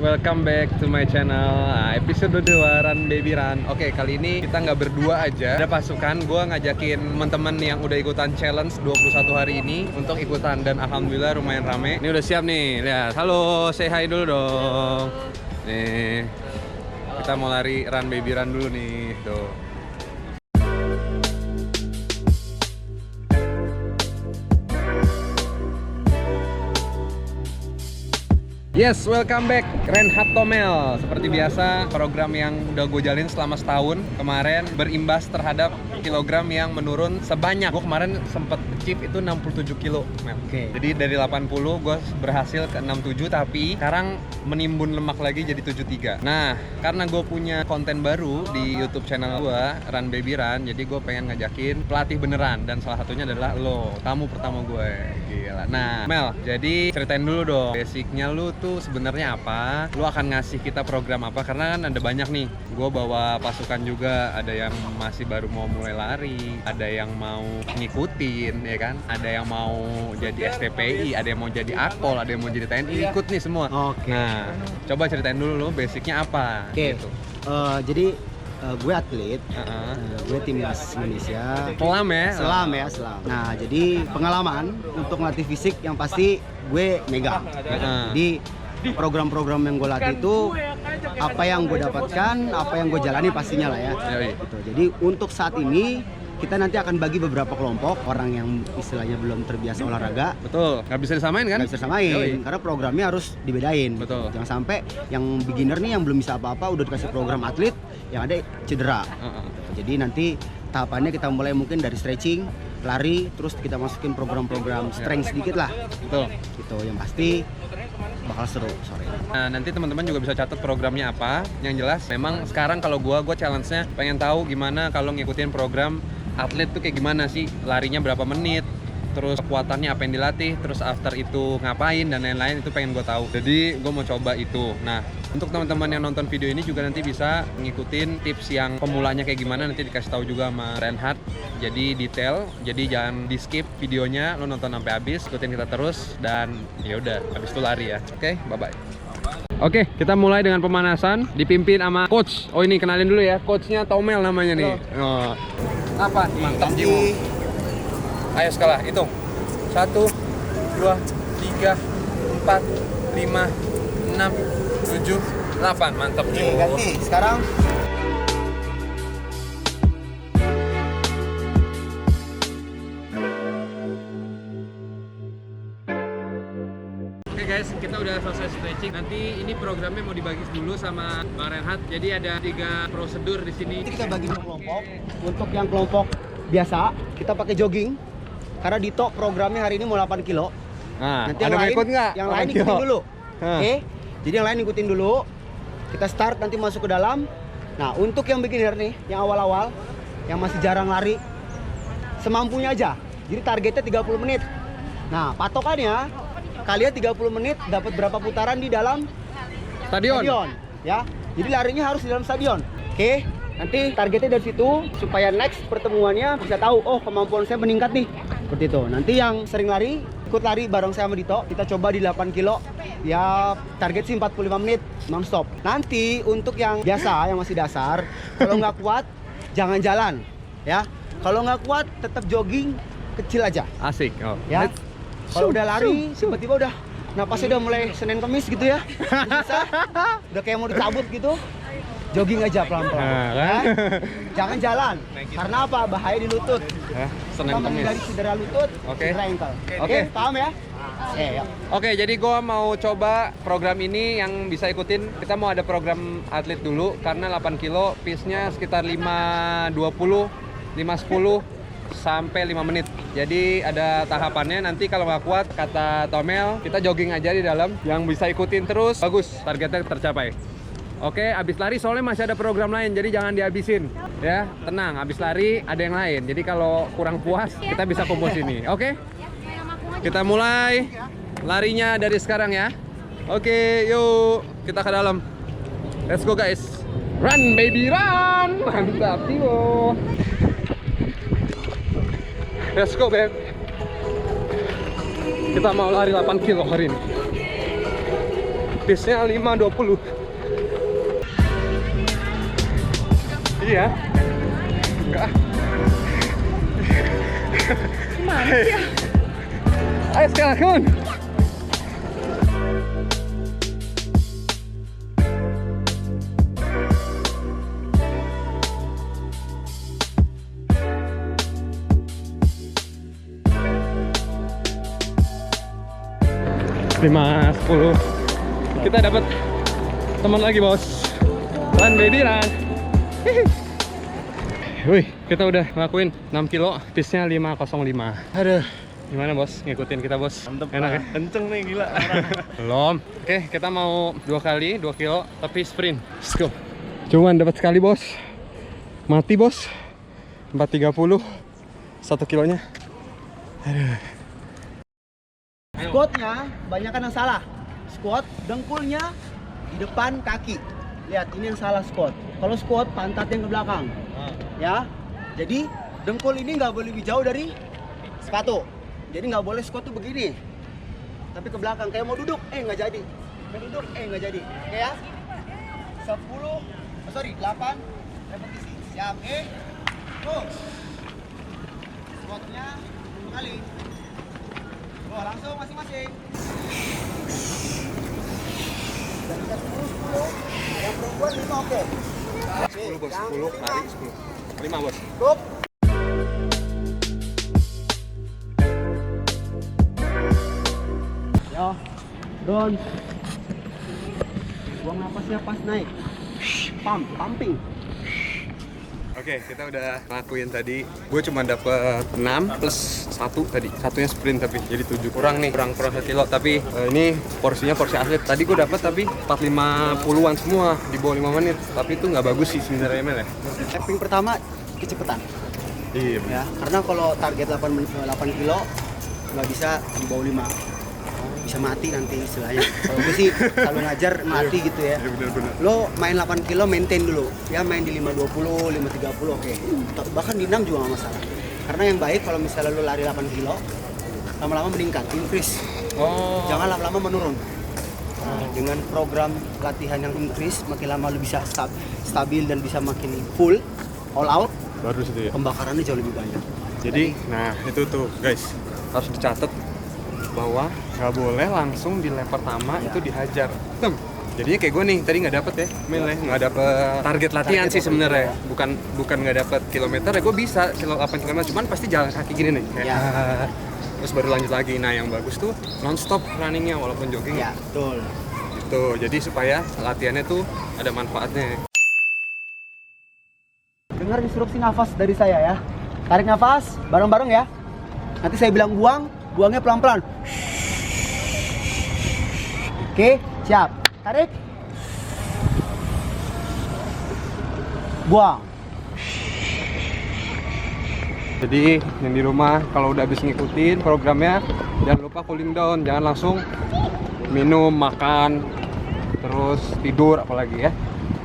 welcome back to my channel. Episode 2 Run Baby Run. Oke, kali ini kita nggak berdua aja. Ada pasukan, gue ngajakin teman-teman yang udah ikutan challenge 21 hari ini untuk ikutan. Dan alhamdulillah lumayan rame. Ini udah siap nih, lihat. Halo, say hi dulu dong. Nih, kita mau lari Run Baby Run dulu nih, tuh. Yes, welcome back Renhat Tomel. Seperti biasa, program yang udah gue jalin selama setahun kemarin berimbas terhadap kilogram yang menurun sebanyak. Gue kemarin sempet achieve itu 67 kilo. Oke. Jadi dari 80 gue berhasil ke 67, tapi sekarang menimbun lemak lagi jadi 73. Nah, karena gue punya konten baru di YouTube channel gue, Run Baby Run, jadi gue pengen ngajakin pelatih beneran, dan salah satunya adalah lo, tamu pertama gue. Gila. Nah, Mel, jadi ceritain dulu dong, basicnya lu tuh sebenarnya apa? Lu akan ngasih kita program apa? Karena kan ada banyak nih. Gue bawa pasukan juga, ada yang masih baru mau mulai lari, ada yang mau ngikutin, ya kan? Ada yang mau jadi STPI, ada yang mau jadi Akpol, ada yang mau jadi TNI, ikut nih semua. Oke. Nah, coba ceritain dulu lo basicnya apa. Oke. Gitu. Jadi gue atlet, gue timnas Indonesia. Selam ya? Selam. Nah, jadi pengalaman untuk melatih fisik yang pasti gue megang. Jadi program-program yang gue latih itu apa yang gue dapatkan, apa yang gue jalani pastinya lah ya. Gitu. Jadi untuk saat ini kita nanti akan bagi beberapa kelompok orang yang istilahnya belum terbiasa olahraga. Betul, nggak bisa disamain kan? Nggak bisa disamain, karena programnya harus dibedain. Betul. Jangan sampai yang beginner nih yang belum bisa apa-apa udah dikasih program atlet, yang ada cedera. Jadi nanti tahapannya kita mulai mungkin dari stretching, lari, terus kita masukin program-program strength sedikit lah. Betul. Gitu, yang pasti bakal seru sore. Nah, nanti teman-teman juga bisa catat programnya apa. Yang jelas, memang sekarang kalau gue challenge-nya pengen tahu gimana kalau ngikutin program atlet tuh kayak gimana sih, larinya berapa menit, terus kekuatannya apa yang dilatih, terus after itu ngapain dan lain-lain, itu pengen gue tahu. Jadi gue mau coba itu. Nah, untuk teman-teman yang nonton video ini juga nanti bisa ngikutin tips yang pemulanya kayak gimana, nanti dikasih tahu juga sama Renhat. Jadi detail, jadi jangan di skip videonya, lo nonton sampai habis, ikutin kita terus, dan ya udah habis itu lari ya. Oke, bye bye. Oke, kita mulai dengan pemanasan dipimpin sama coach. Oh, ini kenalin dulu ya, coachnya Tomel namanya nih. Oh. Apa? Mantap Jiwo. Ayo skala, hitung. 1, 2, 3, 4, 5, 6, 7, 8. Mantap Jiwo. Ganti, sekarang Oke guys, kita udah selesai stretching. Nanti ini programnya mau dibagi dulu sama Bang Renhat. Jadi ada 3 prosedur di sini. kita bagi dua kelompok. Untuk yang kelompok biasa, kita pakai jogging. Karena Dito programnya hari ini mau 8 kilo. Nah, Nanti ada yang lain, ikut nggak? yang lain ikutin dulu. Hah. Oke. Jadi yang lain ikutin dulu. Kita start nanti masuk ke dalam. Nah, untuk yang beginner nih, yang awal-awal, yang masih jarang lari, semampunya aja. Jadi targetnya 30 menit. Nah, patokannya kalian 30 menit dapat berapa putaran di dalam Stadion. ya. Jadi larinya harus di dalam stadion. Oke. Nanti targetnya dari situ supaya next pertemuannya bisa tahu, oh kemampuan saya meningkat nih. Seperti itu. Nanti yang sering lari, ikut lari bareng saya sama Dito. Kita coba di 8 kilo. Ya target sih 45 menit non-stop. Nanti untuk yang biasa, yang masih dasar, kalau nggak kuat jangan jalan, ya. Kalau nggak kuat tetap jogging kecil aja. Asik. Oh. Ya. Kalau udah lari, tiba-tiba udah napasnya udah mulai Senin Kamis gitu ya. Bisa, udah kayak mau dicabut gitu. Jogging aja pelan-pelan. Nah, kan? Ya. Jangan jalan. Karena apa? Bahaya di lutut. Senin Kita Kamis. menghindari cedera lutut, Oke. cedera ankle. Oke. Paham ya? Yuk. Oke, jadi gue mau coba program ini yang bisa ikutin. Kita mau ada program atlet dulu karena 8 kilo pace-nya sekitar 5.20, 5.10 sampai 5 menit. Jadi ada tahapannya, nanti kalau nggak kuat kata Tomel, kita jogging aja di dalam. Yang bisa ikutin terus, bagus, targetnya tercapai. Oke, abis lari soalnya masih ada program lain, jadi jangan dihabisin. Ya, tenang, abis lari ada yang lain. Jadi kalau kurang puas, kita bisa kumpul sini. Oke? Kita mulai larinya dari sekarang ya. Oke, yuk kita ke dalam. Let's go guys. Run baby run. Mantap, Tio. Let's go, babe. Kita mau lari 8 kilo hari ini. Pace-nya 5.20. Iya. Enggak. Gimana sih ya? Ayo sekarang, come on. Lima, 10. Kita dapat teman lagi, bos. Run baby run. Wih, kita udah ngelakuin 6 kilo, pace-nya 5.05. Aduh, gimana bos? Ngikutin kita bos? Mantep, enak ya? kenceng nih, gila. Belum. Oke, kita mau 2 kali 2 kilo tapi sprint. Let's go. Cuman dapat sekali bos. Mati bos. 4.30 1 kilonya. Aduh. Squatnya banyak kan yang salah. Squat dengkulnya di depan kaki. Lihat, ini yang salah squat. Kalau squat pantat yang ke belakang. Ya. Jadi dengkul ini nggak boleh lebih jauh dari sepatu. Jadi nggak boleh squat tuh begini. Tapi ke belakang kayak mau duduk, nggak jadi. Kayak duduk, nggak jadi. Kayak 8 repetisi. Siap, go. Squatnya 2 kali. Oh, langsung masing-masing. Dan 10, yang perempuan 5, oke. 10 bos, 10 lari 10. 5 bos. Stop. Yo, down. Buang napasnya pas naik. Pumping. Oke, kita udah ngelakuin tadi. Gue cuma dapet 6 plus 1 tadi. Satunya sprint tapi jadi 7. Kurang nih, kurang 1 kilo. Tapi ini porsinya porsi atlet. Tadi gue dapet tapi 4.50-an semua di bawah 5 menit. Tapi itu nggak bagus sih sebenarnya Mel ya. Tapping pertama kecepatan. Iya. Ya, karena kalau target 8 kilo nggak bisa di bawah 5. Bisa mati nanti istilahnya. Kalau gue sih selalu ngajar mati gitu ya. Iya benar-benar. Lo main 8 kilo maintain dulu. Ya main di 5.20, 5.30 oke. Bahkan di 6 juga nggak masalah. Karena yang baik kalau misalnya lo lari 8 kilo, lama-lama meningkat, increase. Oh. Jangan lama-lama menurun. Nah, dengan program latihan yang increase, makin lama lo bisa stabil dan bisa makin full, all out, Baru situ ya. pembakarannya jauh lebih banyak. Jadi, nah itu tuh guys, harus dicatat bahwa nggak boleh langsung di lap pertama itu dihajar. Jadinya kayak gue nih, tadi nggak dapet ya, Mel ya, nggak dapet target latihan sih sebenarnya. Bukan nggak dapet kilometer ya, gue bisa 8 km, cuman pasti jalan kaki gini nih. Kayak, terus baru lanjut lagi. Nah yang bagus tuh non-stop runningnya walaupun jogging. Ya, betul. Gitu, jadi supaya latihannya tuh ada manfaatnya. Dengar instruksi nafas dari saya ya. Tarik nafas bareng-bareng ya. Nanti saya bilang buang, buangnya pelan-pelan. Oke, siap. Tarik. Buang. Jadi yang di rumah kalau udah habis ngikutin programnya, jangan lupa cooling down, jangan langsung minum, makan, terus tidur apalagi ya.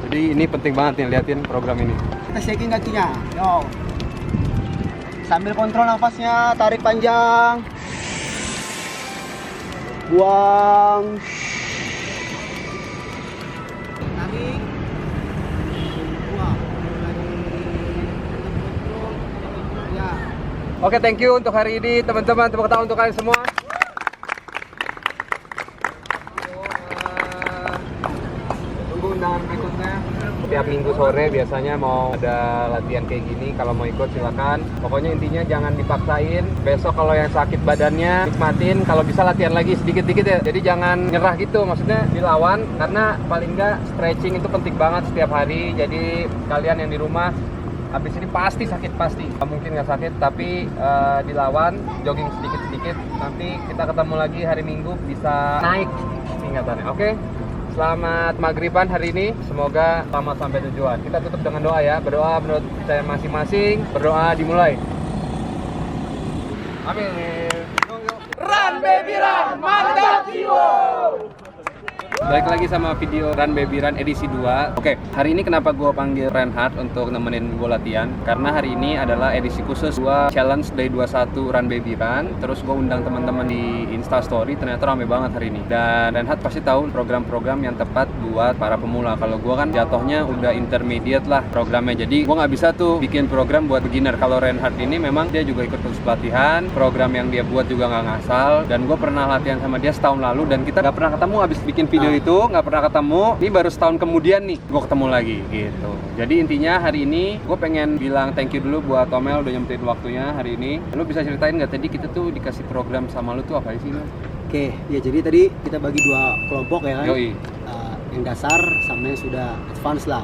Jadi ini penting banget nih liatin program ini. Kita shaking kakinya. Yo. Sambil kontrol nafasnya, tarik panjang. Buang. Tarik. Buang. Ya. Oke, thank you untuk hari ini teman-teman. Tepuk tangan untuk kalian semua. Tunggu undangan berikutnya. Tiap minggu sore biasanya mau ada latihan kayak gini. Kalau mau ikut silakan. Pokoknya intinya jangan dipaksain. Besok kalau yang sakit badannya nikmatin. Kalau bisa latihan lagi sedikit-sedikit ya. Jadi jangan nyerah gitu. Maksudnya dilawan. Karena paling nggak stretching itu penting banget setiap hari. Jadi kalian yang di rumah habis ini pasti sakit, pasti. Mungkin nggak sakit tapi dilawan. Jogging sedikit-sedikit. Nanti kita ketemu lagi hari Minggu bisa naik tingkatannya. Oke? Selamat maghriban hari ini, semoga selamat sampai tujuan. Kita tutup dengan doa ya, berdoa menurut saya masing-masing, berdoa dimulai. Amin. Run baby run, mantap jiwa. Balik lagi sama video Run Baby Run edisi 2. Oke, hari ini kenapa gue panggil Reinhard untuk nemenin gue latihan? Karena hari ini adalah edisi khusus gue challenge day 21 Run Baby Run. Terus gue undang teman-teman di Insta Story, ternyata rame banget hari ini. Dan Reinhard pasti tahu program-program yang tepat buat para pemula. Kalau gue kan jatuhnya udah intermediate lah programnya. Jadi gue nggak bisa tuh bikin program buat beginner. Kalau Reinhard ini memang dia juga ikut kursus pelatihan, program yang dia buat juga nggak ngasal. Dan gue pernah latihan sama dia setahun lalu dan kita nggak pernah ketemu abis bikin video itu, nggak pernah ketemu. Ini baru setahun kemudian nih gue ketemu lagi gitu. Jadi intinya hari ini gue pengen bilang thank you dulu buat Tomel udah nyempetin waktunya hari ini. Lu bisa ceritain nggak tadi kita tuh dikasih program sama lu tuh apa sih lu? Oke, ya jadi tadi kita bagi 2 kelompok ya kan. Yoi. Yang dasar sama yang sudah advance lah.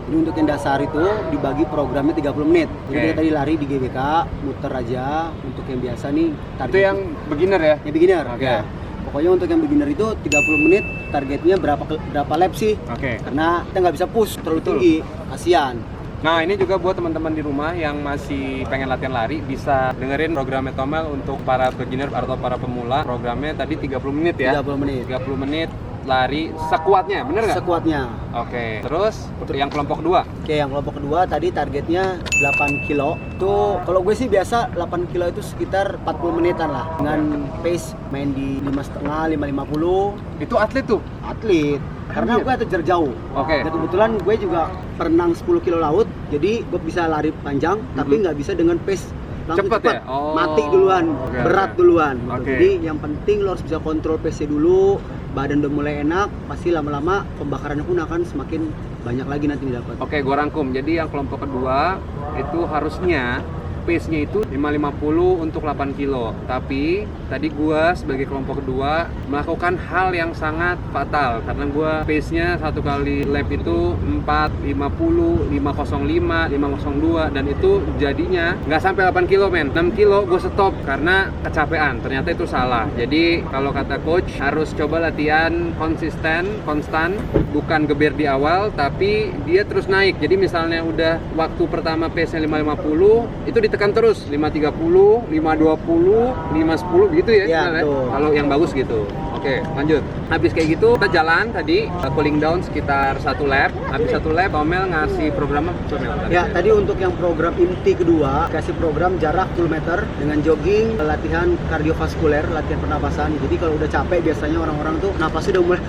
Jadi untuk yang dasar itu dibagi programnya 30 menit. Jadi kita tadi lari di GBK, muter aja. Untuk yang biasa nih Itu yang beginner ya? Yang beginner. Oke. Ya. Pokoknya untuk yang beginner itu 30 menit targetnya berapa lap sih? Oke. Karena kita nggak bisa push terlalu tinggi, kasihan. Nah ini juga buat teman-teman di rumah yang masih pengen latihan lari bisa dengerin programnya Tomel untuk para beginner atau para pemula. Programnya tadi 30 menit ya? 30 menit. 30 menit lari sekuatnya, bener nggak? Sekuatnya. Oke, terus yang kelompok 2? Oke, yang kelompok kedua tadi targetnya 8 kilo. Tuh kalau gue sih biasa 8 kilo itu sekitar 40 menitan lah. Dengan pace main di 5,5, 5,50. Itu atlet tuh? Atlet. Karena gue atlet jarak jauh. Oke. Dan kebetulan gue juga perenang 10 kilo laut. Jadi gue bisa lari panjang, tapi nggak bisa dengan pace langsung Cepet cepet. ya? Oh. Mati duluan, Oke, berat oke. duluan. Gitu. Oke. Jadi yang penting lo harus bisa kontrol pace-nya dulu. Badan udah mulai enak, pasti lama-lama pembakarannya pun akan semakin banyak lagi nanti didapat. Oke, gua rangkum. Jadi yang kelompok kedua itu harusnya pace-nya itu 550 untuk 8 kilo. Tapi tadi gua sebagai kelompok kedua melakukan hal yang sangat fatal karena gua pace-nya satu kali lap itu 450, 505, 502 dan itu jadinya nggak sampai 8 kilo men. 6 kilo gua stop karena kecapean. Ternyata itu salah. Jadi kalau kata coach harus coba latihan konstan, bukan geber di awal tapi dia terus naik. Jadi misalnya udah waktu pertama pace-nya 550 itu ditekan terus 530, 520, 510 gitu ya, Ya, misalnya. betul. Kalau yang bagus gitu. Oke, lanjut. Habis kayak gitu kita jalan tadi cooling down sekitar 1 lap. Habis 1 lap Tomel ngasih program apa? Tomel, tadi? Ya, tadi untuk yang program inti kedua, kasih program jarak 10 meter dengan jogging, latihan kardiovaskuler, latihan pernapasan. Jadi kalau udah capek biasanya orang-orang tuh napasnya udah mulai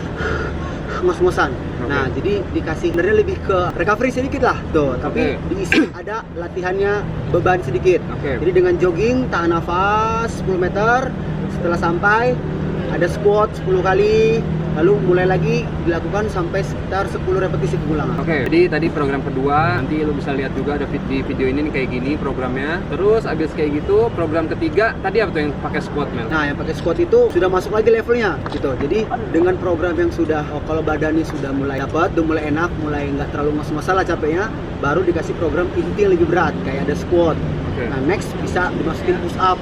ngos-ngosan. Nah, jadi dikasih sebenarnya lebih ke recovery sedikit lah tuh, tapi diisi ada latihannya beban sedikit. Oke. Jadi dengan jogging tahan nafas 10 meter, setelah sampai ada squat 10 kali, lalu mulai lagi dilakukan sampai sekitar 10 repetisi pengulangan. Oke, jadi tadi program kedua, nanti lu bisa lihat juga ada di video ini nih kayak gini programnya. Terus abis kayak gitu, program ketiga tadi apa tuh yang pakai squat Mel? Nah, yang pakai squat itu sudah masuk lagi levelnya gitu. Jadi dengan program yang sudah kalau badannya sudah mulai dapat, udah mulai enak, mulai nggak terlalu masalah capeknya, baru dikasih program inti yang lebih berat kayak ada squat. Oke. Nah, next bisa dimasukin push up,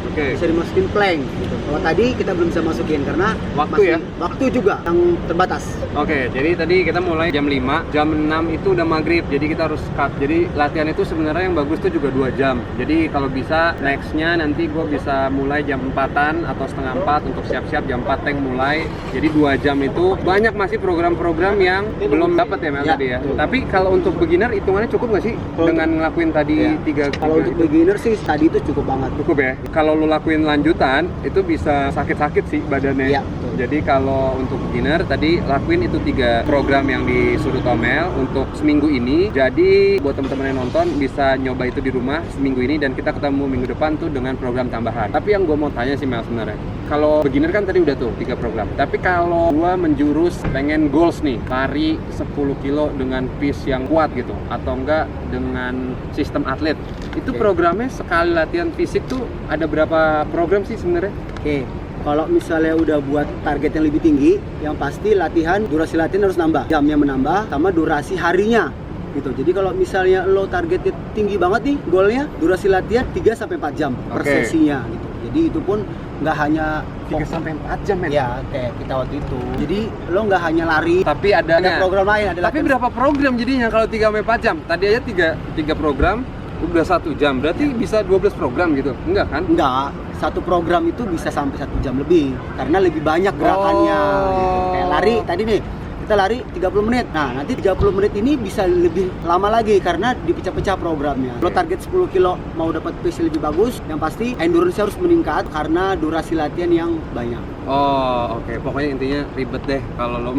Oke. bisa dimasukin plank gitu. Kalau tadi kita belum bisa masukin karena Waktu ya? waktu juga yang terbatas. Oke, jadi tadi kita mulai jam 5, jam 6 itu udah maghrib, jadi kita harus cut. Jadi latihan itu sebenarnya yang bagus tuh juga 2 jam. Jadi kalau bisa nextnya nanti gue bisa mulai jam 4-an atau setengah 4 untuk siap-siap jam 4 tank mulai. Jadi 2 jam itu banyak masih program-program yang belum dapat ya Mel Ya, tadi ya. betul. Tapi kalau untuk beginner hitungannya cukup nggak sih Kalau dengan ngelakuin tadi Ya. 3 Kalau untuk beginner sih tadi itu cukup banget. cukup ya. Kalau lu lakuin lanjutan itu bisa sakit-sakit sih badannya. Iya, betul. Jadi kalau untuk beginner tadi lakuin itu 3 program yang disuruh Tomel untuk seminggu ini. Jadi buat teman-teman yang nonton bisa nyoba itu di rumah seminggu ini dan kita ketemu minggu depan tuh dengan program tambahan. Tapi yang gue mau tanya sih Mel sebenarnya, kalau beginner kan tadi udah tuh 3 program. Tapi kalau gue menjurus pengen goals nih, lari 10 kilo dengan pace yang kuat gitu, atau enggak dengan sistem atlet, itu Oke. programnya sekali latihan fisik tuh ada berapa program sih sebenarnya? Oke, kalau misalnya udah buat target yang lebih tinggi, yang pasti durasi latihan harus nambah, jamnya menambah, sama durasi harinya gitu. Jadi kalau misalnya lo targetnya tinggi banget nih goalnya, durasi latihan 3-4 jam per Oke. sesinya gitu. Jadi itu pun nggak hanya 3-4 jam men. ya kayak kita waktu itu. Jadi lo nggak hanya lari, Tapi ada program lain, ada Tapi latihan. berapa program jadinya kalau 3-4 jam? Tadi aja 3 program Udah 1 jam, berarti bisa 12 program gitu? Enggak kan? Enggak, satu program itu bisa sampai 1 jam lebih karena lebih banyak gerakannya gitu. Kayak lari tadi nih, kita lari 30 menit. Nah, nanti 30 menit ini bisa lebih lama lagi karena dipecah-pecah programnya. Kalau target 10 kilo mau dapat pace lebih bagus, yang pasti endurance harus meningkat karena durasi latihan yang banyak. Oh, oke. Pokoknya intinya ribet deh kalau lo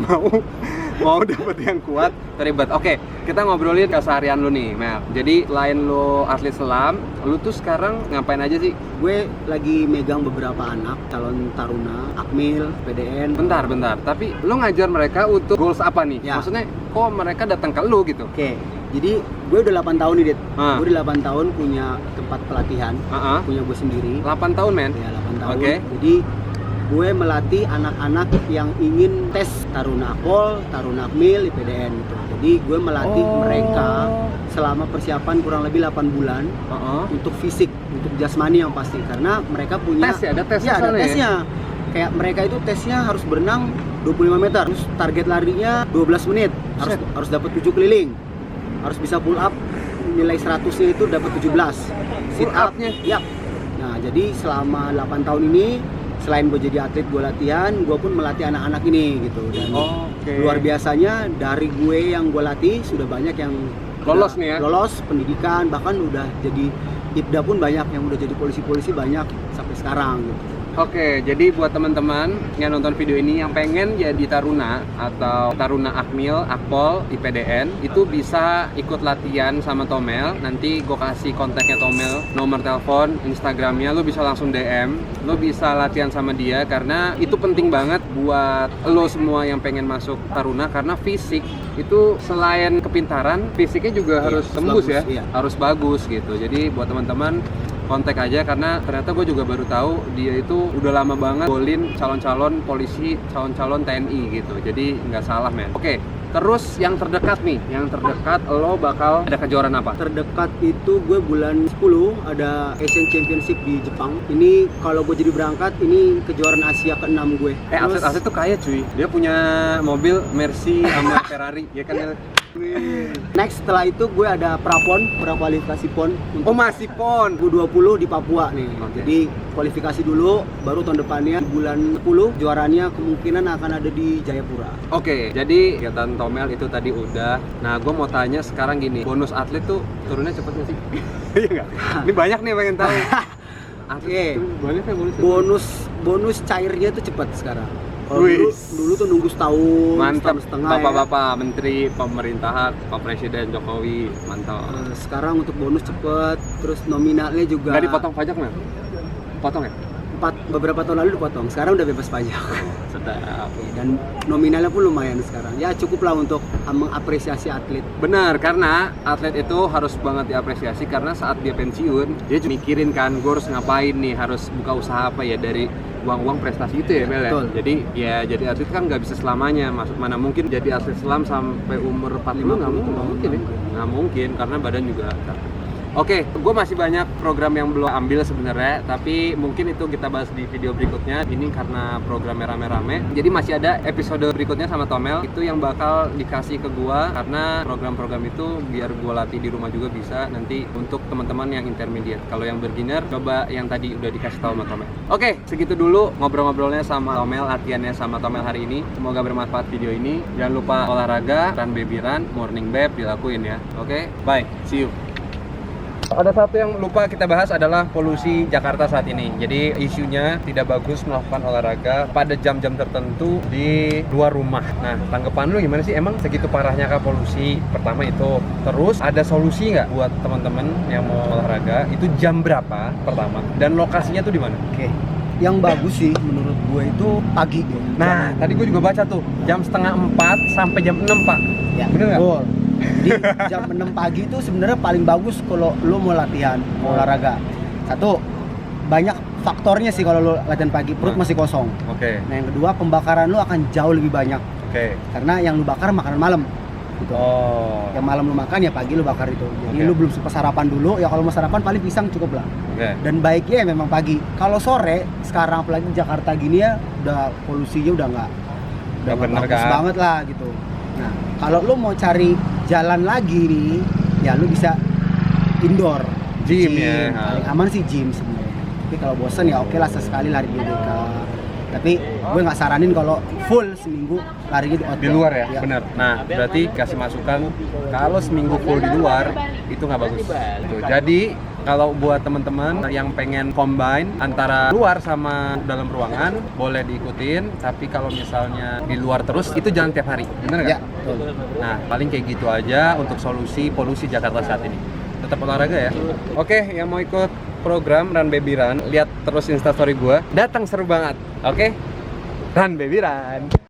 mau dapet yang kuat, ribet. Oke, kita ngobrolin keseharian lu nih, Mel. Jadi selain lu atlet selam, lu tuh sekarang ngapain aja sih? Gue lagi megang beberapa anak calon taruna, akmil, PDN. Bentar. Tapi lu ngajar mereka untuk goals apa nih? Ya. Maksudnya kok mereka datang ke lu gitu? Oke, jadi gue udah 8 tahun nih, Dit. Ah. Gue udah 8 tahun punya tempat pelatihan, punya gue sendiri. 8 tahun, men? Ya, 8 tahun. Oke. Jadi gue melatih anak-anak yang ingin tes taruna akpol, taruna akmil, IPDN gitu. Jadi gue melatih mereka selama persiapan kurang lebih 8 bulan untuk fisik, untuk jasmani yang pasti. Karena mereka punya Tes ya? Ada tesnya ada soalnya ya? tesnya. Kayak mereka itu tesnya harus berenang 25 meter, terus target larinya 12 menit, harus dapat 7 keliling, harus bisa pull up, nilai 100-nya itu dapat 17. Sit Pull up-nya? Yap. Nah, jadi selama 8 tahun ini selain gue jadi atlet, gue latihan, gue pun melatih anak-anak ini gitu. Dan luar biasanya dari gue yang gue latih sudah banyak yang Lolos udah nih ya? Lolos pendidikan, bahkan udah jadi IPDA pun banyak yang udah jadi polisi-polisi banyak sampai sekarang gitu. Oke, jadi buat teman-teman yang nonton video ini yang pengen jadi taruna atau taruna akmil, akpol, IPDN, itu bisa ikut latihan sama Tomel. Nanti gue kasih kontaknya Tomel, nomor telepon, Instagramnya, lo bisa langsung DM, lo bisa latihan sama dia karena itu penting banget buat lo semua yang pengen masuk taruna karena fisik itu selain kepintaran, fisiknya juga harus tembus bagus, ya, iya. harus bagus gitu. Jadi buat teman-teman kontak aja karena ternyata gue juga baru tahu dia itu udah lama banget golin calon-calon polisi, calon-calon TNI gitu. Jadi nggak salah, men. Oke, terus yang terdekat nih, yang terdekat lo bakal ada kejuaraan apa? Terdekat itu gue bulan 10 ada Asian Championship di Jepang. Ini kalau gue jadi berangkat, ini kejuaraan Asia ke-6 gue. Terus- Atlet-atlet tuh kaya cuy. Dia punya mobil Mercy sama Ferrari, ya kan? Next setelah itu gue ada prapon, prakualifikasi pon Oh untuk masih pon. U20 di Papua nih. Oke. Jadi kualifikasi dulu, baru tahun depannya di bulan 10 juaranya kemungkinan akan ada di Jayapura. Oke, jadi kegiatan Tomel itu tadi udah. Nah, gue mau tanya sekarang gini, bonus atlet tuh turunnya cepet nggak sih? Iya nggak? Ini banyak nih yang pengen tahu. Oke. Banyak ya Bonus cairnya tuh cepet sekarang. Kalau Wih. dulu tuh nunggu setahun, Mantap, setengah ya. bapak-bapak menteri pemerintahan, Pak Presiden Jokowi, mantap. Sekarang untuk bonus cepet, terus nominalnya juga Nggak dipotong pajak nggak? Potong ya? beberapa tahun lalu dipotong, sekarang udah bebas pajak. Sedap. Dan nominalnya pun lumayan sekarang. Ya cukup lah untuk mengapresiasi atlet. Benar, karena atlet itu harus banget diapresiasi karena saat dia pensiun, dia mikirin kan, gue harus ngapain nih, harus buka usaha apa ya dari uang prestasi itu ya, Mel ya. Betul. Jadi ya jadi atlet kan nggak bisa selamanya, maksud mana mungkin jadi atlet selam sampai umur 45 nggak mungkin ya, nggak mungkin karena badan juga. Oke, gue masih banyak program yang belum ambil sebenarnya, tapi mungkin itu kita bahas di video berikutnya. Ini karena programnya rame-rame, jadi masih ada episode berikutnya sama Tomel itu yang bakal dikasih ke gue karena program-program itu biar gue latih di rumah juga bisa nanti untuk teman-teman yang intermediate. Kalau yang beginner, coba yang tadi udah dikasih tahu sama Tomel. Oke, segitu dulu ngobrol-ngobrolnya sama Tomel, latihannya sama Tomel hari ini. Semoga bermanfaat video ini. Jangan lupa olahraga, run baby run, morning babe dilakuin ya. Oke, bye, see you. Ada satu yang lupa kita bahas adalah polusi Jakarta saat ini. Jadi isunya tidak bagus melakukan olahraga pada jam-jam tertentu di luar rumah. Nah, tanggapan lu gimana sih? Emang segitu parahnya kah polusi? Pertama itu. Terus ada solusi nggak buat teman-teman yang mau olahraga? Itu jam berapa pertama? Dan lokasinya tuh di mana? Oke. Yang bagus sih menurut gue itu pagi. Nah, tadi gue juga baca tuh jam 3:30 sampai jam 6, Pak. Ya, Bener nggak? betul. Jadi jam 6 pagi itu sebenarnya paling bagus kalau lo mau latihan, mau olahraga. Satu, banyak faktornya sih kalau lo latihan pagi, perut masih kosong. Oke. Nah yang kedua, pembakaran lo akan jauh lebih banyak. Oke. Karena yang lo bakar makanan malam. Gitu. Oh. Yang malam lo makan ya pagi lo bakar itu. Jadi Oke. lo belum sempat sarapan dulu, ya kalau mau sarapan paling pisang cukup lah. Oke. Dan baiknya ya memang pagi. Kalau sore, sekarang apalagi Jakarta gini ya, udah polusinya udah nggak bener bagus kan? banget lah gitu. Nah, kalau lo mau cari jalan lagi nih, ya lo bisa indoor. Gym ya. Paling aman sih gym sebenarnya. Tapi kalau bosen ya oke lah sesekali lari di GBK. Tapi gue nggak saranin kalau full seminggu larinya di outdoor. Di luar ya, benar. Nah, berarti kasih masukan kalau seminggu full di luar itu nggak bagus. Tuh, jadi kalau buat teman-teman yang pengen combine antara luar sama dalam ruangan boleh diikutin, tapi kalau misalnya di luar terus itu jangan tiap hari, bener nggak? Ya, betul. Nah, paling kayak gitu aja untuk solusi polusi Jakarta saat ini. Tetap olahraga ya. Oke, yang mau ikut program Run Baby Run, lihat terus Instastory gue. Datang seru banget. Oke? Run Baby Run.